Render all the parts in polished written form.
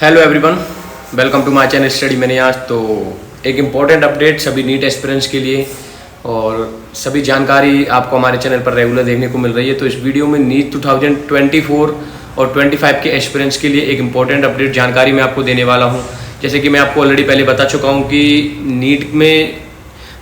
Hello everyone, welcome to my channel study मैंने आज। तो एक इम्पॉर्टेंट अपडेट सभी नीट एस्पिरेंट्स के लिए और सभी जानकारी आपको हमारे चैनल पर रेगुलर देखने को मिल रही है। तो इस वीडियो में नीट 2024 और 25 के एस्पिरेंट्स के लिए एक इम्पॉर्टेंट अपडेट जानकारी मैं आपको देने वाला हूं। जैसे कि मैं आपको ऑलरेडी पहले बता चुका हूं कि नीट में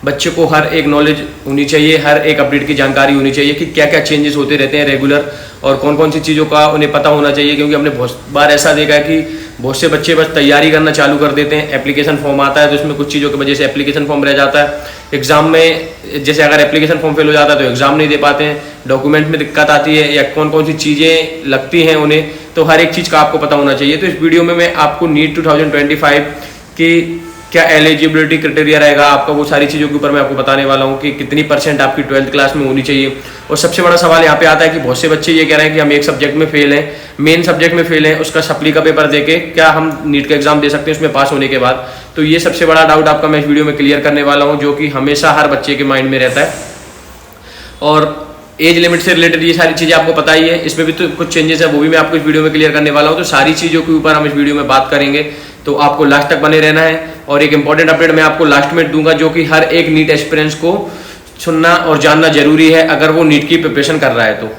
बच्चे को हर एक नॉलेज होनी चाहिए, हर एक अपडेट की जानकारी होनी चाहिए कि क्या क्या चेंजेस होते रहते हैं रेगुलर और कौन कौन सी चीज़ों का उन्हें पता होना चाहिए। क्योंकि हमने बहुत बार ऐसा देखा है कि बहुत से बच्चे बस तैयारी करना चालू कर देते हैं, एप्लीकेशन फॉर्म आता है तो उसमें कुछ चीज़ों की वजह से एप्लीकेशन फॉर्म रह जाता है। एग्जाम में जैसे अगर एप्लीकेशन फॉर्म फेल हो जाता है तो एग्जाम नहीं दे पाते हैं, डॉक्यूमेंट में दिक्कत आती है या कौन कौन सी चीज़ें लगती हैं उन्हें, तो हर एक चीज़ का आपको पता होना चाहिए। तो इस वीडियो में मैं आपको नीट 2025 की क्या एलिजिबिलिटी क्राइटेरिया रहेगा आपका, वो सारी चीज़ों के ऊपर मैं आपको बताने वाला हूँ कि कितनी परसेंट आपकी 12th क्लास में होनी चाहिए। और सबसे बड़ा सवाल यहाँ पे आता है कि बहुत से बच्चे ये कह रहे हैं कि हम एक सब्जेक्ट में फेल हैं, मेन सब्जेक्ट में फेल हैं, उसका सप्ली का पेपर देके क्या हम नीट का एग्जाम दे सकते हैं उसमें पास होने के बाद। तो ये सबसे बड़ा डाउट आपका मैं इस वीडियो में क्लियर करने वाला हूँ, जो कि हमेशा हर बच्चे के माइंड में रहता है। और एज लिमिट से रिलेटेड ये सारी चीज़ें आपको पता ही है, इसमें भी तो कुछ चेंजेस है, वो भी मैं आपको इस वीडियो में क्लियर करने वाला हूँ। तो सारी चीज़ों के ऊपर हम इस वीडियो में बात करेंगे, तो आपको लास्ट तक बने रहना है। और एक इंपॉर्टेंट अपडेट मैं आपको लास्ट में दूंगा, जो कि हर एक नीट एस्पिरेंट्स को सुनना और जानना जरूरी है अगर वो नीट की प्रिपरेशन कर रहा है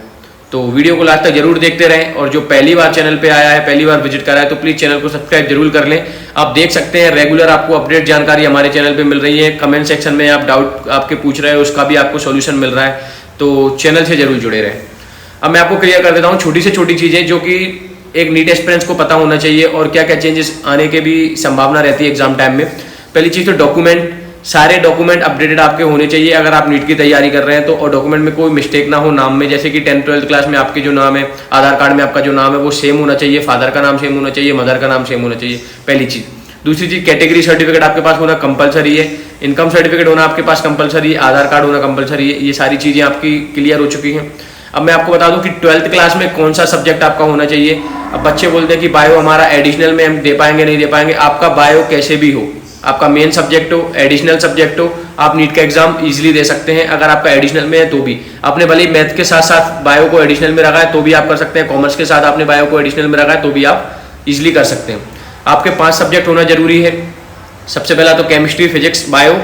तो वीडियो को लास्ट तक जरूर देखते रहें। और जो पहली बार चैनल पे आया है, पहली बार विजिट करा है, तो प्लीज़ चैनल को सब्सक्राइब जरूर कर लें। आप देख सकते हैं रेगुलर आपको अपडेट जानकारी हमारे चैनल पे मिल रही है। कमेंट सेक्शन में आप डाउट आपके पूछ रहे हैं, उसका भी आपको सोल्यूशन मिल रहा है, तो चैनल से जरूर जुड़े रहें। अब मैं आपको क्लियर कर देता हूँ छोटी से छोटी चीज़ें जो कि एक नीट एस्पिरेंट्स को पता होना चाहिए और क्या क्या चेंजेस आने के भी संभावना रहती है एग्जाम टाइम में। पहली चीज़ तो डॉक्यूमेंट, सारे डॉक्यूमेंट अपडेटेड आपके होने चाहिए अगर आप नीट की तैयारी कर रहे हैं तो। और डॉक्यूमेंट में कोई मिस्टेक ना हो नाम में, जैसे कि 10th 12th क्लास में आपके जो नाम है, आधार कार्ड में आपका जो नाम है वो सेम होना चाहिए, फादर का नाम सेम होना चाहिए, मदर का नाम सेम होना चाहिए, पहली चीज़। दूसरी चीज़, कैटेगरी सर्टिफिकेट आपके पास होना कंपलसरी है, इनकम सर्टिफिकेट होना आपके पास कंपलसरी है, आधार कार्ड होना कंपलसरी है। ये सारी चीज़ें आपकी क्लियर हो चुकी हैं। अब मैं आपको बता दूं कि 12th क्लास में कौन सा सब्जेक्ट आपका होना चाहिए। अब बच्चे बोलते हैं कि बायो हमारा एडिशनल में हम दे पाएंगे नहीं दे पाएंगे। आपका बायो कैसे भी हो, आपका मेन सब्जेक्ट हो, एडिशनल सब्जेक्ट हो, आप नीट का एग्जाम इजीली दे सकते हैं। अगर आपका एडिशनल में है तो भी, आपने भले मैथ के साथ साथ बायो को एडिशनल में रखा है तो भी आप कर सकते हैं, कॉमर्स के साथ आपने बायो को एडिशनल में रखा है तो भी आप इजीली कर सकते हैं। आपके 5 सब्जेक्ट होना जरूरी है। सबसे पहला तो केमिस्ट्री, फिजिक्स, बायो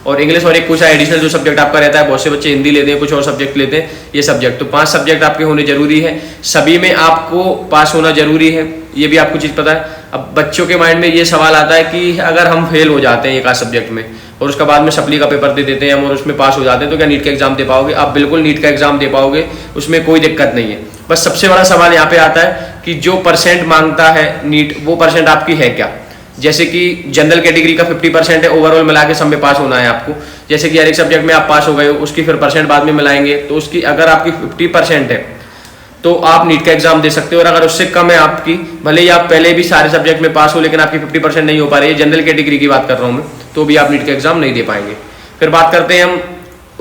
और इंग्लिश, और एक कुछ एडिशनल जो सब्जेक्ट आपका रहता है। बहुत से बच्चे हिंदी लेते हैं, कुछ और सब्जेक्ट लेते हैं, ये सब्जेक्ट। तो 5 सब्जेक्ट आपके होने जरूरी है, सभी में आपको पास होना जरूरी है, ये भी आपको चीज़ पता है। अब बच्चों के माइंड में ये सवाल आता है कि अगर हम फेल हो जाते हैं एक आध सब्जेक्ट में और उसके बाद में सप्ली का पेपर दे देते हैं हम और उसमें पास हो जाते हैं, तो क्या नीट का एग्जाम दे पाओगे? आप बिल्कुल नीट का एग्जाम दे पाओगे, उसमें कोई दिक्कत नहीं है। बस सबसे बड़ा सवाल यहाँ पे आता है कि जो परसेंट मांगता है नीट, वो परसेंट आपकी है क्या। जैसे कि जनरल कैटेगरी का 50% है, ओवरऑल मिला के सब में पास होना है आपको। जैसे कि हर एक सब्जेक्ट में आप पास हो गए हो, उसकी फिर परसेंट बाद में मिलाएंगे, तो उसकी अगर आपकी 50% है तो आप नीट का एग्जाम दे सकते हो। और अगर उससे कम है आपकी, भले ही आप पहले भी सारे सब्जेक्ट में पास हो लेकिन आपकी 50% नहीं हो पा रही है, जनरल कैटेगरी की बात कर रहा हूँ मैं, तो भी आप नीट का एग्जाम नहीं दे पाएंगे। फिर बात करते हैं हम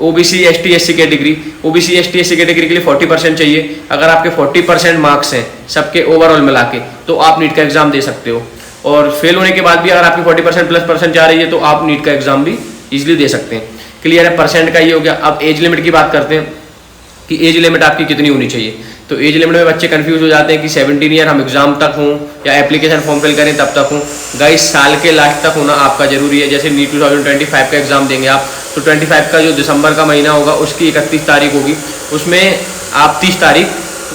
OBC ST SC category. OBC ST SC category के लिए 40% चाहिए। अगर आपके 40% मार्क्स हैं सबके ओवरऑल मिला के, तो आप नीट का एग्जाम दे सकते हो। और फेल होने के बाद भी अगर आपकी 40% प्लस परसेंट जा रही है तो आप नीट का एग्जाम भी इजीली दे सकते हैं। क्लियर है, परसेंट का ये हो गया। अब एज लिमिट की बात करते हैं कि एज लिमिट आपकी कितनी होनी चाहिए। तो एज लिमिट में बच्चे कंफ्यूज हो जाते हैं कि 17 ईयर हम एग्जाम तक हूँ या एप्लीकेशन फॉर्म फिल करें तब तक हूँ। गाइस, साल के लास्ट तक होना आपका जरूरी है। जैसे नीट 2025 का एग्जाम देंगे आप, तो 25 का जो दिसंबर का महीना होगा उसकी 31 तारीख होगी, उसमें आप 30 तारीख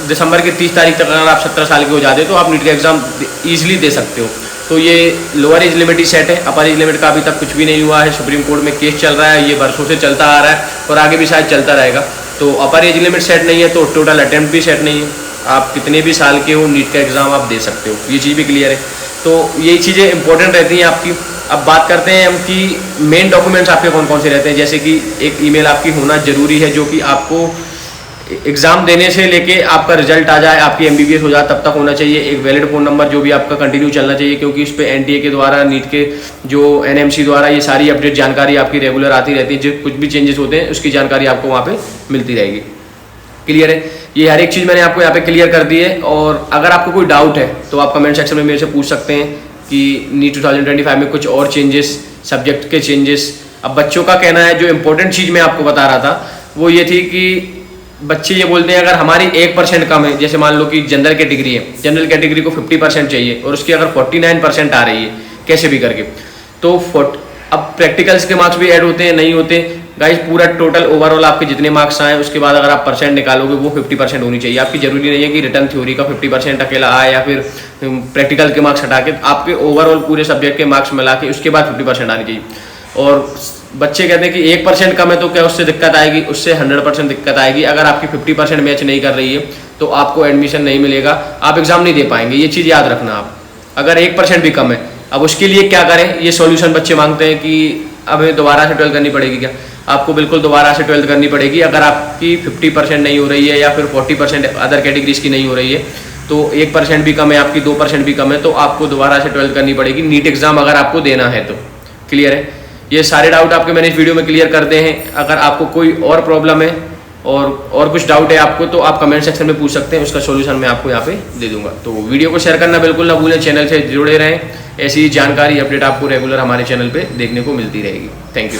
दिसंबर की 30 तारीख तक अगर आप 17 साल के हो जाते हो तो आप नीट का एग्जाम ईजिली दे सकते हो। तो ये लोअर एज लिमिट ही सेट है, अपर एज लिमिट का अभी तक कुछ भी नहीं हुआ है। सुप्रीम कोर्ट में केस चल रहा है, ये वर्षों से चलता आ रहा है और आगे भी शायद चलता रहेगा। तो अपर एज लिमिट सेट नहीं है तो टोटल अटेम्प्ट भी सेट नहीं है। आप कितने भी साल के हो नीट का एग्जाम आप दे सकते हो, ये चीज़ भी क्लियर है। तो यही चीज़ें इंपॉर्टेंट रहती हैं आपकी। अब बात करते हैं हम कि मेन डॉक्यूमेंट्स आपके कौन कौन से रहते हैं। जैसे कि एक ईमेल आपकी होना जरूरी है, जो कि आपको एग्जाम देने से लेके आपका रिजल्ट आ जाए, आपकी एमबीबीएस हो जाए तब तक होना चाहिए। एक वैलिड फ़ोन नंबर जो भी आपका कंटिन्यू चलना चाहिए, क्योंकि उस पर एनटीए के द्वारा, नीट के जो एनएमसी द्वारा ये सारी अपडेट जानकारी आपकी रेगुलर आती रहती है। जो कुछ भी चेंजेस होते हैं उसकी जानकारी आपको वहाँ पे मिलती रहेगी। क्लियर है, ये हर एक चीज़ मैंने आपको यहाँ पे क्लियर कर दी है। और अगर आपको कोई डाउट है तो आप कमेंट सेक्शन में मेरे से पूछ सकते हैं कि नीट 2025 में कुछ और चेंजेस, सब्जेक्ट के चेंजेस। अब बच्चों का कहना है, जो इंपॉर्टेंट चीज़ मैं आपको बता रहा था वो ये थी कि बच्चे ये बोलते हैं अगर हमारी 1% कम है, जैसे मान लो कि जनरल कैटेगरी है, जनरल कैटेगरी को 50% चाहिए और उसकी अगर 49% आ रही है कैसे भी करके, तो अब प्रैक्टिकल्स के मार्क्स भी ऐड होते हैं नहीं होते गाइस, पूरा टोटल ओवरऑल आपके जितने मार्क्स आए उसके बाद अगर आप परसेंट निकालोगे वो 50% होनी चाहिए आपकी। जरूरी नहीं है कि रिटर्न थ्योरी का 50% अकेला आए या फिर प्रैक्टिकल के मार्क्स हटा के, आपके ओवरऑल पूरे सब्जेक्ट के मार्क्स मिला के उसके बाद 50% आनी चाहिए। और बच्चे कहते हैं कि 1% कम है तो क्या उससे दिक्कत आएगी, उससे 100% दिक्कत आएगी। अगर आपकी 50% मैच नहीं कर रही है तो आपको एडमिशन नहीं मिलेगा, आप एग्जाम नहीं दे पाएंगे, ये चीज़ याद रखना आप। अगर 1% भी कम है, अब उसके लिए क्या करें, ये सॉल्यूशन बच्चे मांगते हैं कि अब हमें दोबारा से 12th करनी पड़ेगी क्या। आपको बिल्कुल दोबारा से 12th करनी पड़ेगी। अगर आपकी 50% नहीं हो रही है या फिर 40% अदर कैटेगरीज की नहीं हो रही है, तो 1% भी कम है, आपकी 2% भी कम है, तो आपको दोबारा से 12th करनी पड़ेगी, नीट एग्जाम अगर आपको देना है तो। क्लियर है, ये सारे डाउट आपके मैंने इस वीडियो में क्लियर कर दे हैं। अगर आपको कोई और प्रॉब्लम है और कुछ डाउट है आपको तो आप कमेंट सेक्शन में पूछ सकते हैं, उसका सॉल्यूशन मैं आपको यहाँ पे दे दूंगा। तो वीडियो को शेयर करना बिल्कुल ना भूलें, चैनल से जुड़े रहें, ऐसी जानकारी अपडेट आपको रेगुलर हमारे चैनल पे देखने को मिलती रहेगी। Thank you.